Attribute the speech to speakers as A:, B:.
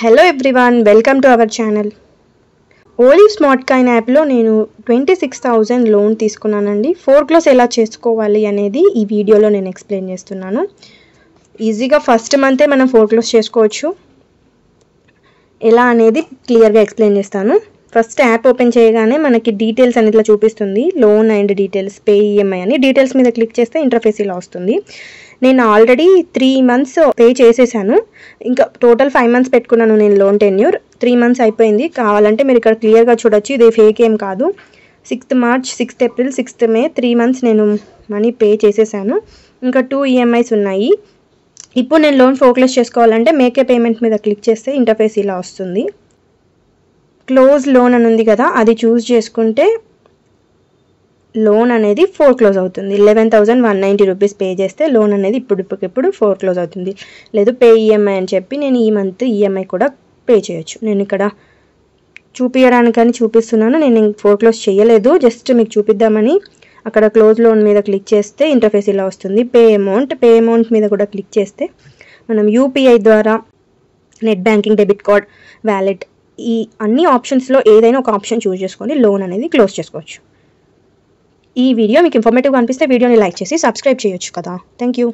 A: Hello everyone, welcome to our channel. Olive smart coin యాప్లో నేను 26,000 loan తీసుకున్నానండి. ఫోర్క్లోజ్ ఎలా చేసుకోవాలి అనేది ఈ వీడియోలో నేను ఎక్స్ప్లెయిన్ చేస్తున్నాను. ఈజీగా ఫస్ట్ మంతే మనం ఫోర్క్లోజ్ చేసుకోవచ్చు. ఎలా అనేది క్లియర్గా ఎక్స్ప్లెయిన్ చేస్తాను. ఫస్ట్ యాప్ ఓపెన్ చేయగానే మనకి డీటెయిల్స్ అని ఇట్లా చూపిస్తుంది. Loan and details, pay EMI అని. డీటెయిల్స్ మీద క్లిక్ చేస్తే ఇంటర్ఫేస్ ఇలా వస్తుంది. నేను ఆల్రెడీ 3 months పే చేసేసాను. ఇంకా టోటల్ 5 months పెట్టుకున్నాను నేను లోన్ టెన్యూర్. 3 months అయిపోయింది. కావాలంటే మీరు ఇక్కడ క్లియర్గా చూడొచ్చు, ఇది ఫేక్ ఏం కాదు. 6th March, 6th April, 6th May 3 months నేను మనీ పే చేసేసాను. ఇంకా 2 EMIs ఉన్నాయి. ఇప్పుడు నేను లోన్ ఫోర్క్లోజ్ చేసుకోవాలంటే మేకే పేమెంట్ మీద క్లిక్ చేస్తే ఇంటర్ఫేస్ ఇలా వస్తుంది. క్లోజ్ లోన్ అని ఉంది కదా, అది చూస్ చేసుకుంటే లోన్ అనేది ఫోర్క్లోజ్ అవుతుంది. 11,190 రూపీస్ పే చేస్తే లోన్ అనేది ఇప్పుడు ఫోర్క్లోజ్ అవుతుంది. లేదు పే ఈఎంఐ అని చెప్పి నేను ఈ మంత్ ఈఎంఐ కూడా పే చేయొచ్చు. నేను ఇక్కడ చూపించడానికని చూపిస్తున్నాను. నేను ఫోర్క్లోజ్ చేయలేదు, జస్ట్ మీకు చూపిద్దామని. అక్కడ క్లోజ్ లోన్ మీద క్లిక్ చేస్తే ఇంటర్ఫేస్ ఇలా వస్తుంది. పే అమౌంట్ మీద కూడా క్లిక్ చేస్తే మనం యూపీఐ ద్వారా, net banking, debit card, wallet, ఈ అన్ని ఆప్షన్స్లో ఏదైనా ఒక ఆప్షన్ చూస్ చేసుకొని లోన్ అనేది క్లోజ్ చేసుకోవచ్చు. ఈ వీడియో మీకు ఇన్ఫర్మేటివ్గా అనిపిస్తే వీడియోని లైక్ చేసి సబ్స్క్రైబ్ చేయొచ్చు కదా. Thank you.